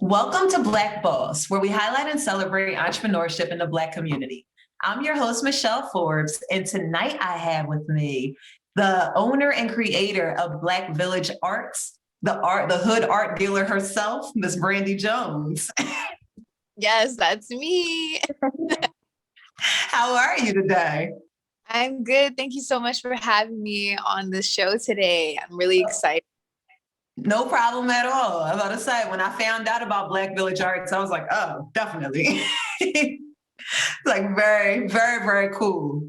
Welcome to Black Boss, where we highlight and celebrate entrepreneurship in the Black community. I'm your host, Michelle Forbes, and tonight I have with me the owner and creator of Black Village Arts, the hood art dealer herself, Miss Brandi Jones. Yes, that's me. How are you today? I'm good. Thank you so much for having me on the show today. I'm really excited. No problem at all. I was about to say, when I found out about Black Village Arts, I was like, oh, definitely. Like very, very, very cool.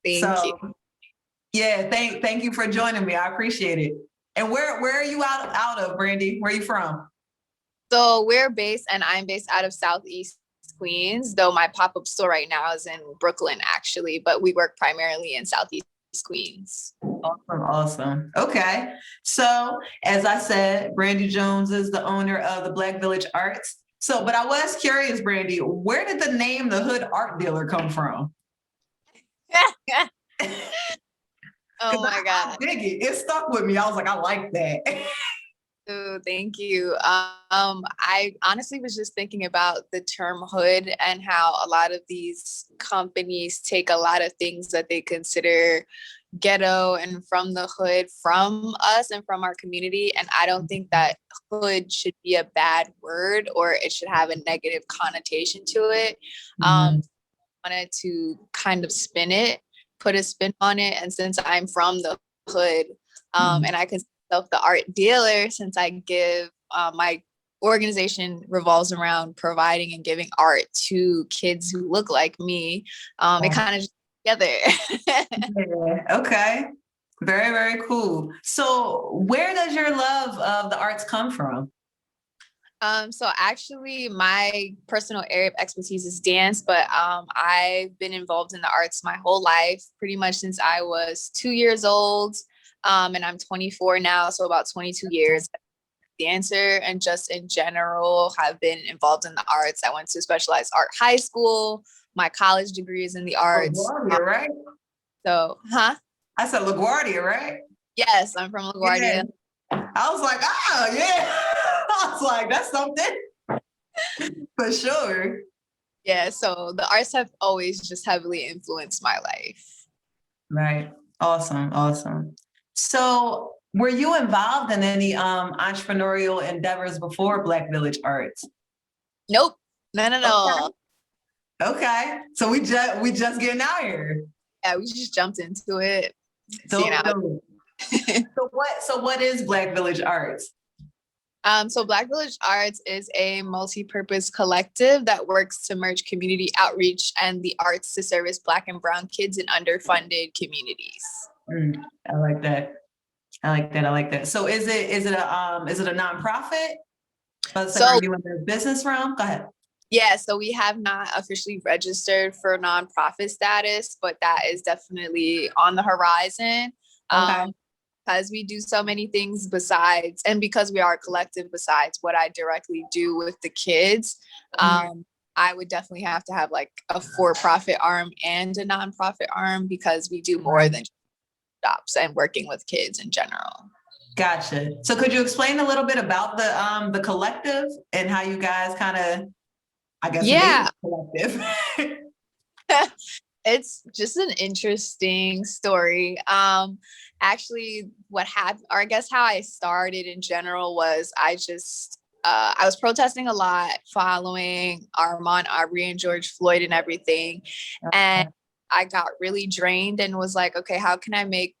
Thank you. Yeah, thank you for joining me. I appreciate it. And where are you out of, Brandi? Where are you from? So I'm based out of Southeast Queens, though my pop-up store right now is in Brooklyn, actually, but we work primarily in Southeast Queens. Awesome. Okay. So as I said, Brandi Jones is the owner of the Black Village Arts. So, but I was curious, Brandi, where did the name the Hood Art Dealer come from? Oh my God. I dig it. It stuck with me. I was like, I like that. Oh, thank you. I honestly was just thinking about the term hood and how a lot of these companies take a lot of things that they consider ghetto and from the hood from us and from our community. And I don't think that hood should be a bad word or it should have a negative connotation to it. Wanted to kind of put a spin on it. And since I'm from the hood, and I consider myself the art dealer, since I give my organization revolves around providing and giving art to kids who look like me. It kind of just together. Yeah, okay. Very, very cool. So where does your love of the arts come from? So actually my personal area of expertise is dance, but I've been involved in the arts my whole life, pretty much since I was 2 years old. And I'm 24 now, so about 22 years. Dancer and just in general have been involved in the arts. I went to specialized art high school. My college degree is in the arts. LaGuardia, right? I said LaGuardia, right? Yes, I'm from LaGuardia. Yeah. I was like, oh yeah. I was like, that's something for sure. Yeah, so the arts have always just heavily influenced my life. Right. Awesome. So were you involved in any entrepreneurial endeavors before Black Village Arts? Nope, none at all. Okay. So we just getting out here. Yeah, we just jumped into it. So what is Black Village Arts? So Black Village Arts is a multi-purpose collective that works to merge community outreach and the arts to service Black and Brown kids in underfunded communities. I like that. So is it a nonprofit? So are you in the business realm? Go ahead. Yeah, so we have not officially registered for nonprofit status, but that is definitely on the horizon. Okay. Because we do so many things besides, and because we are a collective besides what I directly do with the kids, I would definitely have to have like a for-profit arm and a nonprofit arm because we do more than shops and working with kids in general. Gotcha. So could you explain a little bit about the collective and how you guys kind of, I guess, yeah, collective? It's just an interesting story. Actually, what happened, or I guess how I started in general was I was protesting a lot following Ahmaud Arbery and George Floyd and everything. And I got really drained and was like, okay, how can I make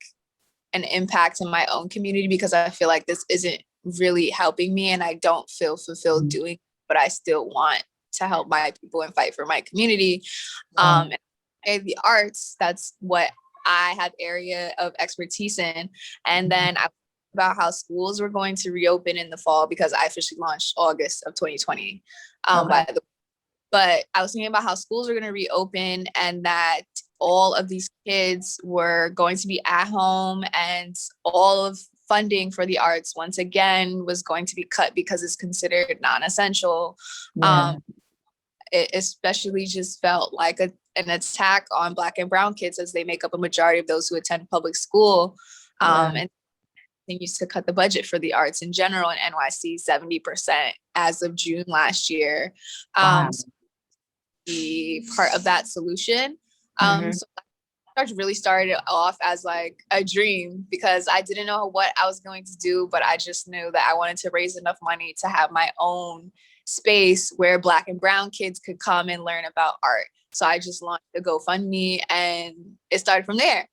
an impact in my own community? Because I feel like this isn't really helping me and I don't feel fulfilled doing it, but I still want to help my people and fight for my community. And the arts, that's what I have area of expertise in. And then I about how schools were going to reopen in the fall because I officially launched August of 2020. But I was thinking about how schools were going to reopen and that all of these kids were going to be at home and all of funding for the arts once again was going to be cut because it's considered non-essential. It especially just felt like an attack on Black and Brown kids as they make up a majority of those who attend public school. And continues to cut the budget for the arts in general in NYC 70% as of June last year. Wow. So be part of that solution. Mhm. So really started off as like a dream because I didn't know what I was going to do, but I just knew that I wanted to raise enough money to have my own space where Black and brown kids could come and learn about art. So I just launched the GoFundMe and it started from there.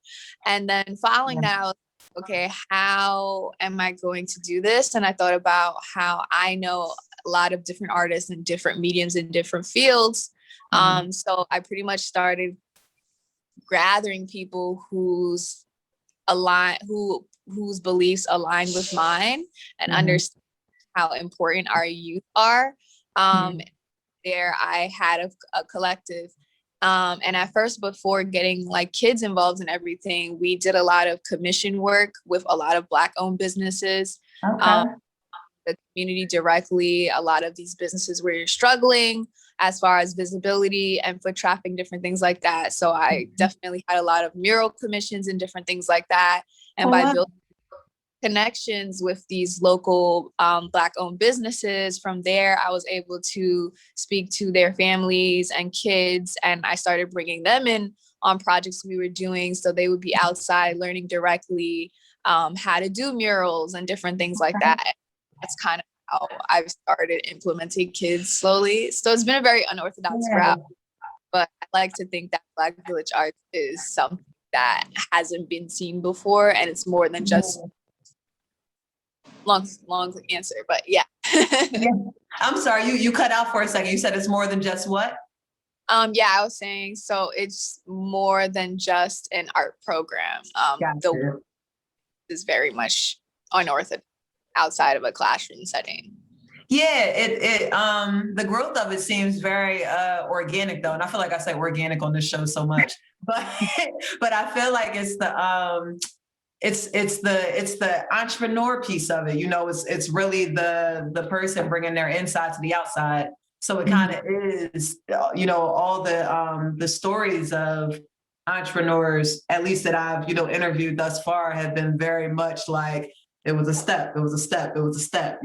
And then following that, I was like, okay, how am I going to do this? And I thought about how I know a lot of different artists in different mediums in different fields. So I pretty much started gathering people whose beliefs align with mine and understand how important our youth are. There I had a collective. And at first, before getting like kids involved in everything, we did a lot of commission work with a lot of Black owned businesses. Okay. The community directly, a lot of these businesses were struggling as far as visibility and foot traffic, different things like that. So I definitely had a lot of mural commissions and different things like that. And by building connections with these local Black owned businesses, from there, I was able to speak to their families and kids. And I started bringing them in on projects we were doing. So they would be outside learning directly how to do murals and different things like that. That's kind of how I've started implementing kids slowly. So it's been a very unorthodox route, but I like to think that Black Village Arts is something that hasn't been seen before, and it's more than just long answer, but yeah. I'm sorry, you cut out for a second. You said it's more than just what? Yeah, I was saying, so it's more than just an art program. The work is very much unorthodox outside of a classroom setting. Yeah, the growth of it seems very organic though. And I feel like I say organic on this show so much, but but I feel like it's the entrepreneur piece of it. You know, it's really the person bringing their inside to the outside. So it kind of is, you know, all the stories of entrepreneurs, at least that I've, you know, interviewed thus far, have been very much like, it was a step, you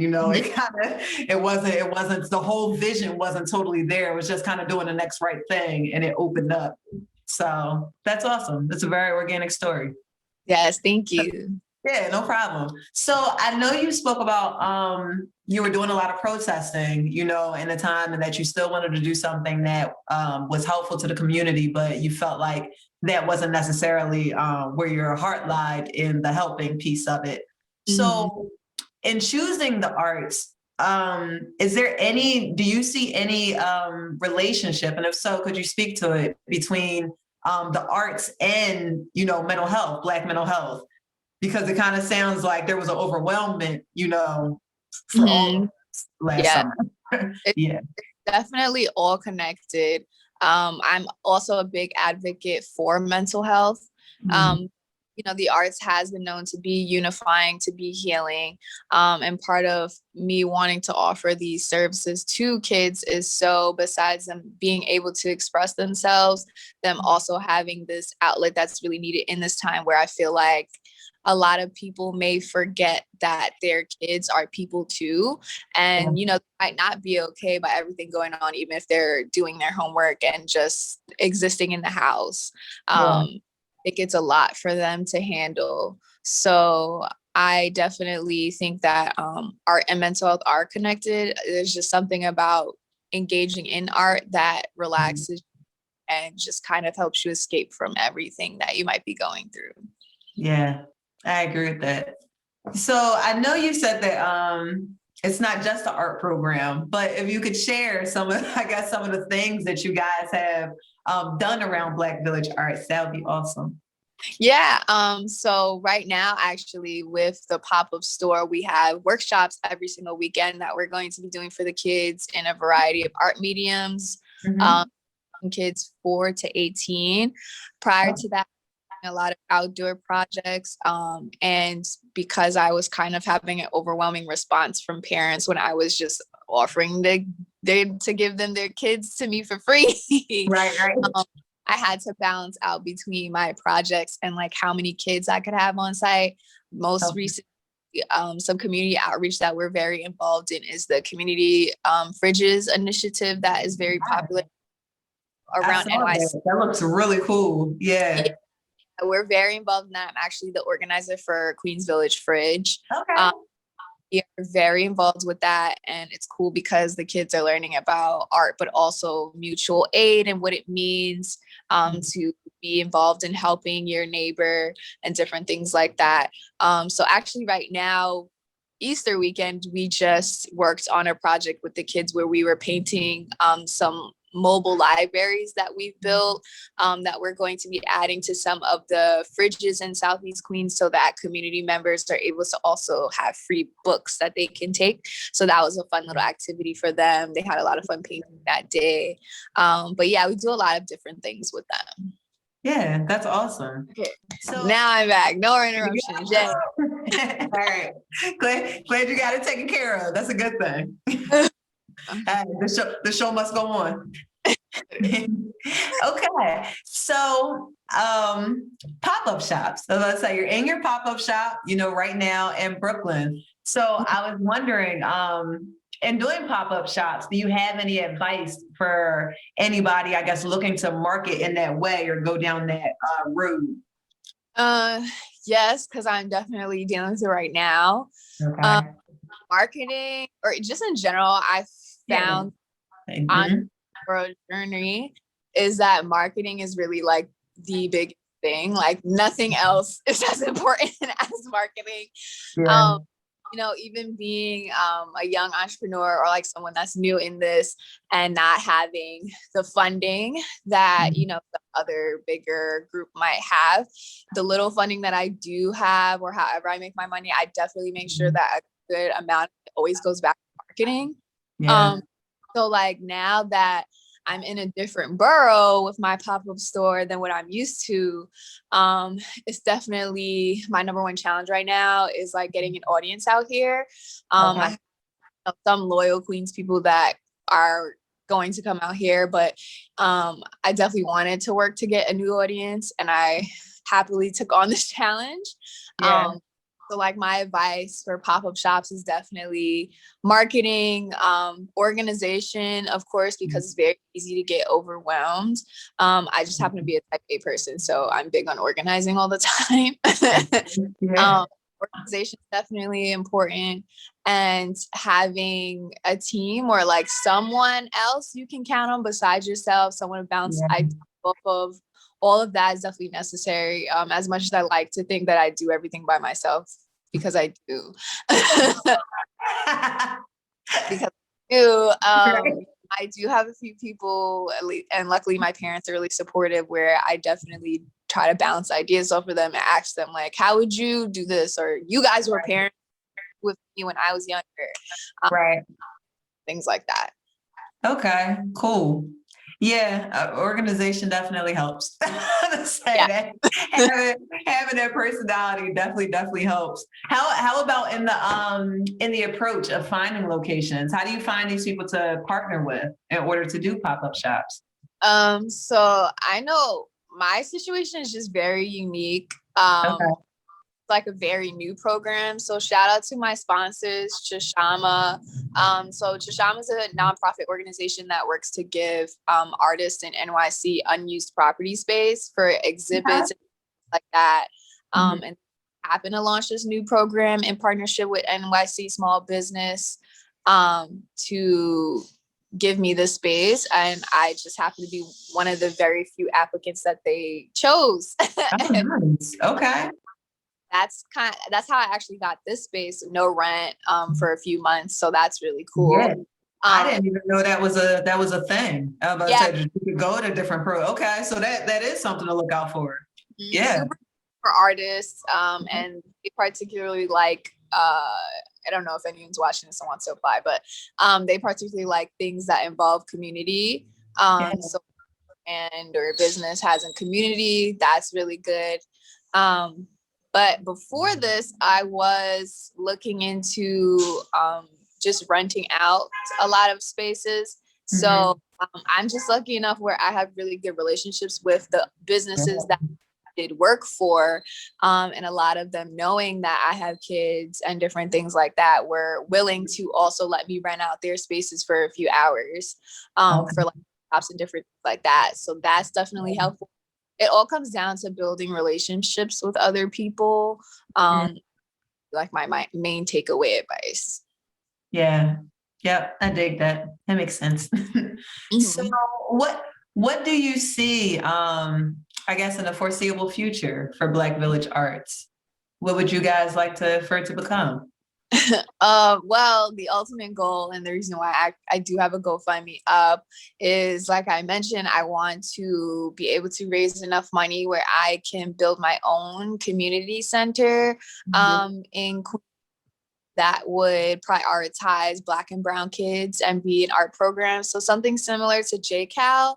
know, it wasn't, the whole vision wasn't totally there. It was just kind of doing the next right thing and it opened up. So that's awesome. That's a very organic story. Yes, thank you. Yeah, no problem. So I know you spoke about you were doing a lot of protesting, you know, in the time, and that you still wanted to do something that was helpful to the community, but you felt like that wasn't necessarily where your heart lied in the helping piece of it. So in choosing the arts, do you see any relationship? And if so, could you speak to it between the arts and, you know, mental health, Black mental health? Because it kind of sounds like there was an overwhelmment, you know, for all of us last summer. It's definitely all connected. I'm also a big advocate for mental health. You know, the arts has been known to be unifying, to be healing. And part of me wanting to offer these services to kids is so, besides them being able to express themselves, them also having this outlet that's really needed in this time where I feel like a lot of people may forget that their kids are people too. And, you know, they might not be okay by everything going on, even if they're doing their homework and just existing in the house. It gets a lot for them to handle. So I definitely think that art and mental health are connected. There's just something about engaging in art that relaxes and just kind of helps you escape from everything that you might be going through. Yeah, I agree with that. So I know you said that it's not just an art program, but if you could share some of the things that you guys have done around Black Village Arts, that would be awesome. Yeah. So right now, actually, with the pop-up store, we have workshops every single weekend that we're going to be doing for the kids in a variety of art mediums, kids 4 to 18. Prior to that, a lot of outdoor projects. And because I was kind of having an overwhelming response from parents when I was just offering to give them their kids to me for free. Right. I had to balance out between my projects and like how many kids I could have on site. Most recently, some community outreach that we're very involved in is the community fridges initiative that is very popular I around saw NYC. that. That looks really cool. Yeah. We're very involved in that. I'm actually the organizer for Queens Village Fridge. Okay. We are very involved with that, and it's cool because the kids are learning about art, but also mutual aid and what it means to be involved in helping your neighbor and different things like that. So actually right now, Easter weekend, we just worked on a project with the kids where we were painting some mobile libraries that we've built that we're going to be adding to some of the fridges in Southeast Queens so that community members are able to also have free books that they can take. So that was a fun little activity for them. They had a lot of fun painting that day. But yeah, we do a lot of different things with them. Yeah, that's awesome. Okay. So Now I'm back. No more interruptions. Yay. all right. Glad you got it taken care of. That's a good thing. The show must go on. Okay. So pop-up shops. So let's say you're in your pop-up shop, right now in Brooklyn. So I was wondering, in doing pop-up shops, do you have any advice for anybody, I guess, looking to market in that way or go down that route? Yes, because I'm definitely dealing with it right now. Okay. Marketing, or just in general, I found on our journey is that marketing is really like the big thing. Like nothing else is as important as marketing. Yeah. Even being a young entrepreneur or like someone that's new in this and not having the funding that, the other bigger group might have, the little funding that I do have or however I make my money, I definitely make sure that a good amount always goes back to marketing. Yeah. So like now that I'm in a different borough with my pop-up store than what I'm used to, it's definitely my number one challenge right now is like getting an audience out here. I have some loyal Queens people that are going to come out here, but I definitely wanted to work to get a new audience, and I happily took on this challenge. Yeah. So like my advice for pop-up shops is definitely marketing, organization, of course, because it's very easy to get overwhelmed. I just happen to be a type A person, so I'm big on organizing all the time. Organization is definitely important, and having a team or like someone else you can count on besides yourself, someone to bounce ideas off of. All of that is definitely necessary. As much as I like to think that I do everything by myself, because I do. Because I do. I do have a few people, and luckily my parents are really supportive, where I definitely try to bounce ideas off of them and ask them like, how would you do this? Or you guys were parents with me when I was younger. Right. Things like that. Okay, cool. Yeah, organization definitely helps. That. Having that personality definitely helps. How about in the approach of finding locations? How do you find these people to partner with in order to do pop-up shops? So I know my situation is just very unique. Like a very new program. So shout out to my sponsors, Chashama. So Chashama is a nonprofit organization that works to give artists in NYC unused property space for exhibits like that. And happen to launch this new program in partnership with NYC Small Business to give me the space, and I just happen to be one of the very few applicants that they chose. Nice. Okay. That's how I actually got this space, no rent, for a few months. So that's really cool. Yeah. I didn't even know that was a thing. I was about to say you could go to different Okay, so that is something to look out for. Yeah. Super for artists, and they particularly like I don't know if anyone's watching this and wants to apply, but they particularly like things that involve community. So or business has a community, that's really good. But before this, I was looking into just renting out a lot of spaces. So I'm just lucky enough where I have really good relationships with the businesses that did work for, and a lot of them, knowing that I have kids and different things like that, were willing to also let me rent out their spaces for a few hours, Okay. for like shops and different things like that. So that's definitely helpful. It all comes down to building relationships with other people. Like my main takeaway advice. Yeah. Yep. I dig that. That makes sense. So Mhm. what what do you see I guess in the foreseeable future for Black Village Arts? What would you guys like to for it to become? Well, the ultimate goal and the reason why I do have a GoFundMe up is, like I mentioned, I want to be able to raise enough money where I can build my own community center in that would prioritize Black and Brown kids and be an art program. So something similar to JCal,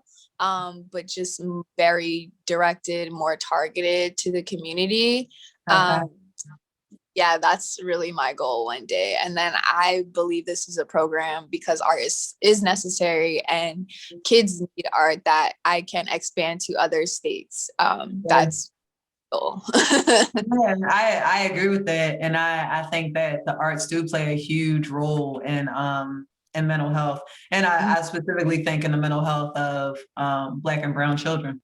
but just very directed, more targeted to the community. Okay. Yeah, that's really my goal one day. And then I believe this is a program because art is necessary and kids need art that I can expand to other states. That's goal. Yeah, I agree with that, and I think that the arts do play a huge role in mental health, and I specifically think in the mental health of Black and Brown children.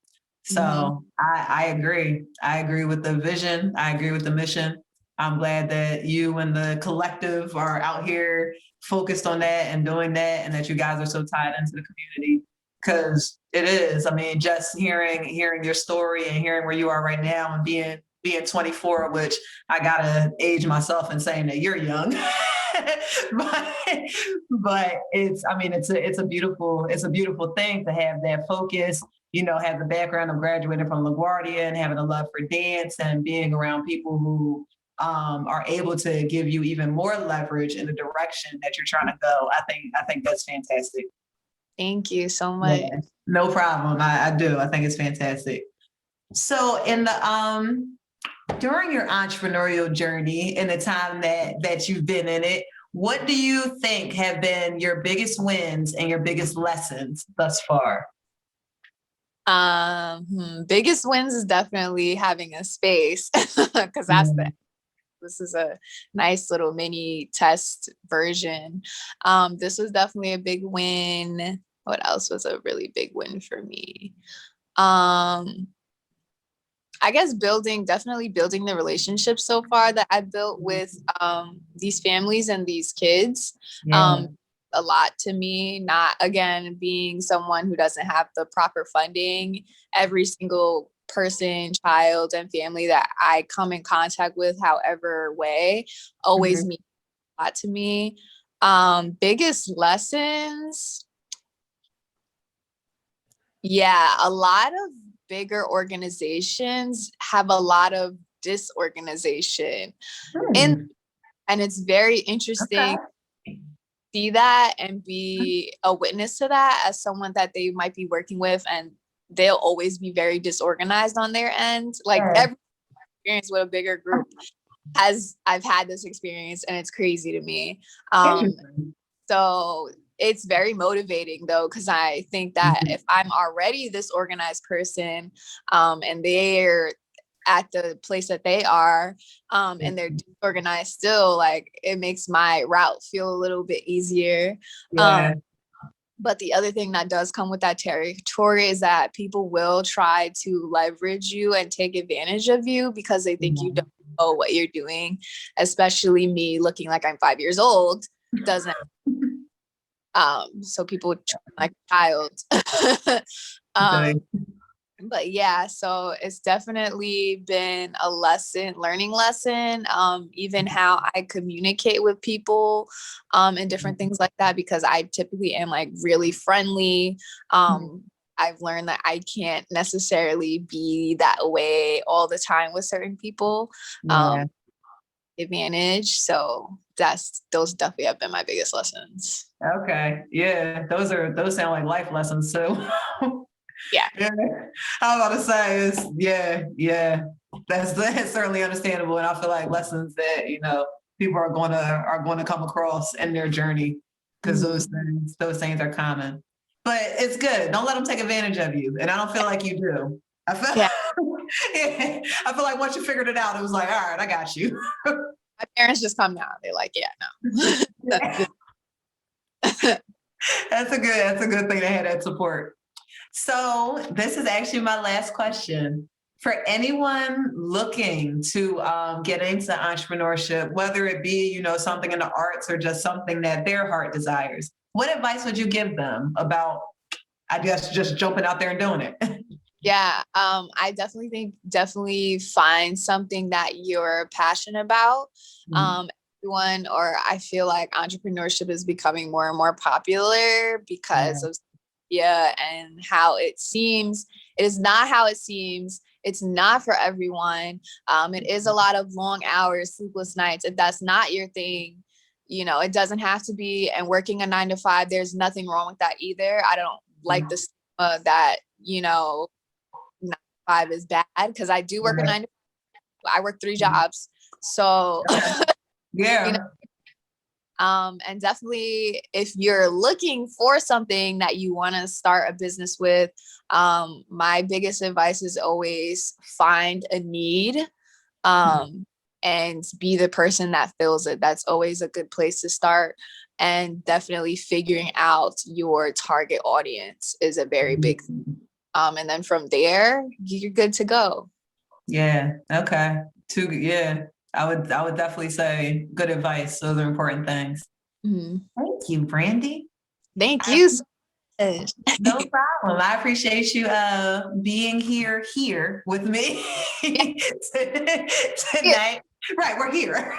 Mhm. So I agree. I agree with the vision. I agree with the mission. I'm glad that you and the collective are out here focused on that and doing that, and that you guys are so tied into the community because it is. I mean, just hearing your story and hearing where you are right now and being 24, which I gotta age myself in saying that you're young. but but it's I mean it's a beautiful thing to have that focus, you know, have the background of graduating from LaGuardia and having a love for dance and being around people who are able to give you even more leverage in the direction that you're trying to go. I think that's fantastic. Thank you so Yeah, much. no problem. I do. I think it's fantastic. So in the during your entrepreneurial journey and the time that you've been in it, what do you think have been your biggest wins and your biggest lessons thus far? Biggest wins is definitely having a space because Mm, this is a nice little mini test version. This was definitely a big win. What else was a really big win for me? Um, I guess definitely building the relationships so far that I built with these families and these kids. yeah. Um, a lot to me, not again being someone who doesn't have the proper funding. Every single person, child, and family that I come in contact with, however way, always Mhm. means a lot to me. Biggest lessons, yeah, a lot of bigger organizations have a lot of disorganization in, Hmm. and it's very interesting Okay. to see that and be a witness to that as someone that they might be working with, and they'll always be very disorganized on their end. Like Yeah. every experience with a bigger group, as I've had this experience, and it's crazy to me. Um, Interesting. So it's very motivating though, because I think that Mhm. if I'm already this organized person, and they're at the place that they are, and they're disorganized still, like it makes my route feel a little bit easier. Yeah. Um, but the other thing that does come with that territory is that people will try to leverage you and take advantage of you because they think you don't know what you're doing, especially me looking like I'm 5 years old doesn't. So people would treat me like a child. um, Okay. but yeah, so it's definitely been a learning lesson, even how I communicate with people, and different things like that, because I typically am like really friendly. I've learned that I can't necessarily be that way all the time with certain people. Yeah. Um, Advantage. So those definitely have been my biggest lessons. Okay. Yeah. Those sound like life lessons too. Yeah. Yeah. I was about to say is yeah. That's certainly understandable. And I feel like lessons that, you know, people are going to come across in their journey because Mhm. those things are common. But it's good. Don't let them take advantage of you. And I don't feel like you do. I Yeah. feel Yeah. I feel like once you figured it out, it was like, all right, I got you. My parents just come down. They're like, yeah, no. That's a good thing to have that support. So this is actually my last question. For anyone looking to get into entrepreneurship, whether it be, something in the arts or just something that their heart desires, what advice would you give them about, I guess, just jumping out there and doing it? Yeah, I definitely think find something that you're passionate about. I feel like entrepreneurship is becoming more and more popular because of and how it seems. It is not how it seems. It's not for everyone. It is a lot of long hours, sleepless nights. If that's not your thing, it doesn't have to be. And working a 9 to 5, there's nothing wrong with that either. I don't like the stigma that, 9 to 5 is bad, because I do work a 9 to 5. I work 3 jobs. So, yeah. And definitely if you're looking for something that you want to start a business with, my biggest advice is always find a need, and be the person that fills it. That's always a good place to start. And definitely figuring out your target audience is a very big thing. And then from there, you're good to go. Yeah. Okay. Yeah. I would definitely say good advice. Those are important things. Mm-hmm. Thank you, Brandi. Thank you so much. No problem. I appreciate you being here with me tonight. Right, we're here.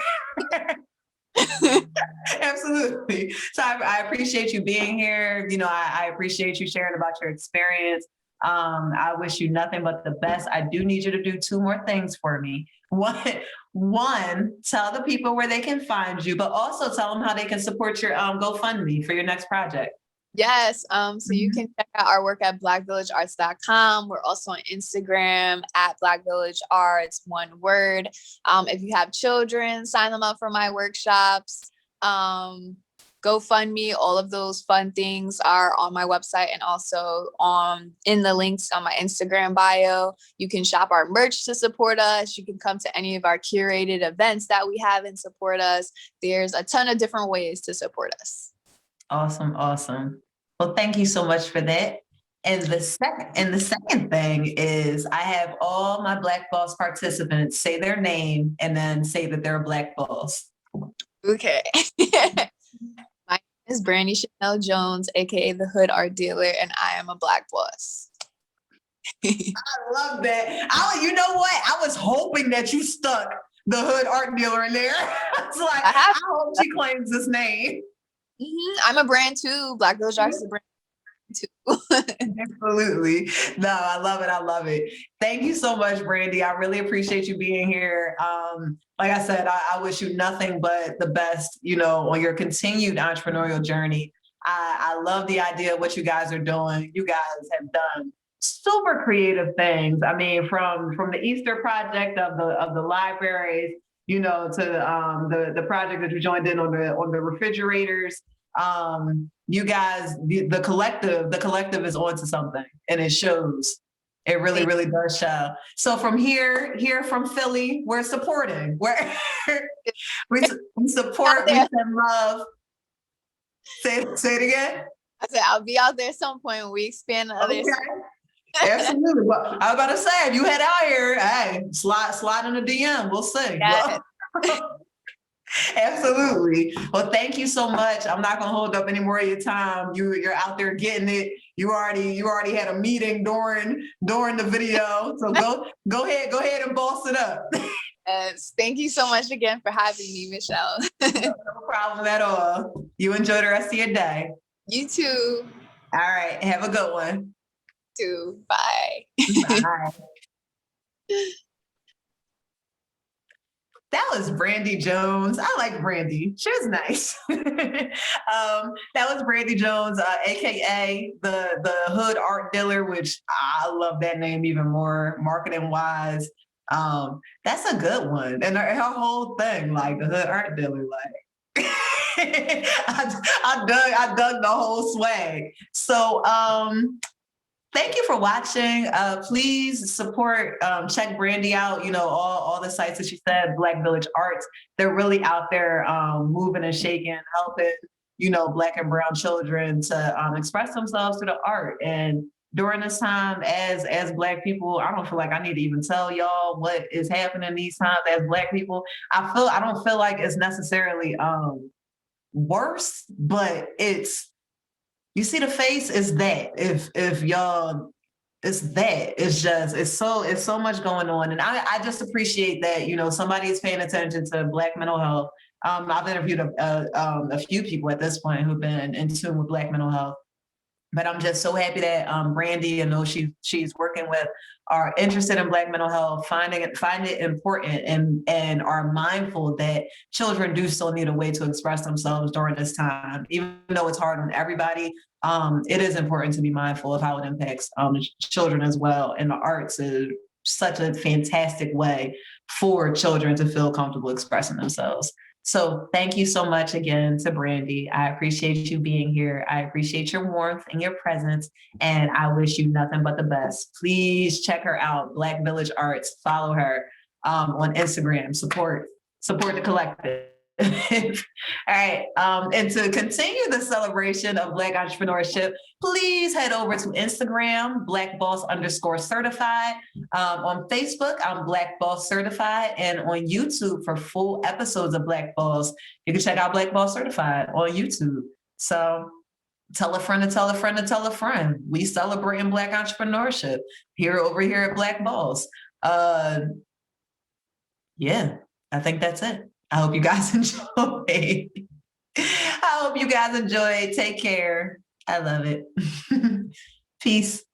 Absolutely. So I appreciate you being here. I appreciate you sharing about your experience. I wish you nothing but the best. I do need you to do 2 more things for me. One, tell the people where they can find you, but also tell them how they can support your GoFundMe for your next project. Yes. So you can check out our work at blackvillagearts.com. We're also on Instagram at Black Village Arts, one word. If you have children, sign them up for my workshops. GoFundMe, all of those fun things are on my website, and also in the links on my Instagram bio. You can shop our merch to support us. You can come to any of our curated events that we have and support us. There's a ton of different ways to support us. Awesome. Well, thank you so much for that. And the second thing is I have all my Black Boss participants say their name and then say that they're a Black Boss. Okay. My name is Brandi Chanel Jones, aka the Hood Art Dealer, and I am a Black Boss. I love that. You know what? I was hoping that you stuck the Hood Art Dealer in there. It's like, I hope she claims this name. I'm a brand too. Black Village Arts is a brand too. Absolutely. No, I love it. Thank you so much, Brandi. I really appreciate you being here. Like I said, I wish you nothing but the best, on your continued entrepreneurial journey. I love the idea of what you guys are doing. You guys have done super creative things. I mean, from the Easter project of the libraries, to the project that you joined in on the refrigerators. You guys, the collective is onto something, and it shows. It really, really does show. So from here from Philly, we're supporting. We support, we send love. Say it again. I said I'll be out there at some point when we expand the other. Absolutely. Well, I was about to say, if you head out here, hey, slide in the DM. We'll see. Yes. Absolutely. Well, thank you so much. I'm not going to hold up any more of your time. You're out there getting it. You already had a meeting during the video. So go ahead and boss it up. Yes. Thank you so much again for having me, Michelle. No problem at all. You enjoy the rest of your day. You too. All right. Have a good one. You too. Bye. Bye. That was Brandi Jones. I like Brandi. She was nice. That was Brandi Jones, aka the Hood Art Dealer, which I love that name even more, marketing wise. That's a good one. And her whole thing, like the Hood Art Dealer, like I dug the whole swag. So thank you for watching. Please support, check Brandi out, all the sites that she said, Black Village Arts. They're really out there moving and shaking, helping, Black and brown children to express themselves through the art. And during this time, as Black people, I don't feel like I need to even tell y'all what is happening these times as Black people. I don't feel like it's necessarily worse, but it's, you see the face is that if y'all, it's that, it's so much going on. And I just appreciate that, somebody is paying attention to Black mental health. I've interviewed a few people at this point who've been in tune with Black mental health. But I'm just so happy that Brandi, she's working with, are interested in Black mental health, find it important, and are mindful that children do still need a way to express themselves during this time. Even though it's hard on everybody, it is important to be mindful of how it impacts children as well. And the arts is such a fantastic way for children to feel comfortable expressing themselves. So thank you so much again to Brandi. I appreciate you being here. I appreciate your warmth and your presence, and I wish you nothing but the best. Please check her out, Black Village Arts. Follow her on Instagram. Support the collective. All right. And to continue the celebration of Black entrepreneurship, please head over to Instagram, BlackBoss_certified. On Facebook, I'm Black Boss Certified. And on YouTube, for full episodes of Black Boss, you can check out Black Boss Certified on YouTube. So tell a friend to tell a friend to tell a friend. We celebrating Black entrepreneurship over here at Black Boss. Yeah, I think that's it. I hope you guys enjoy. Take care. I love it. Peace.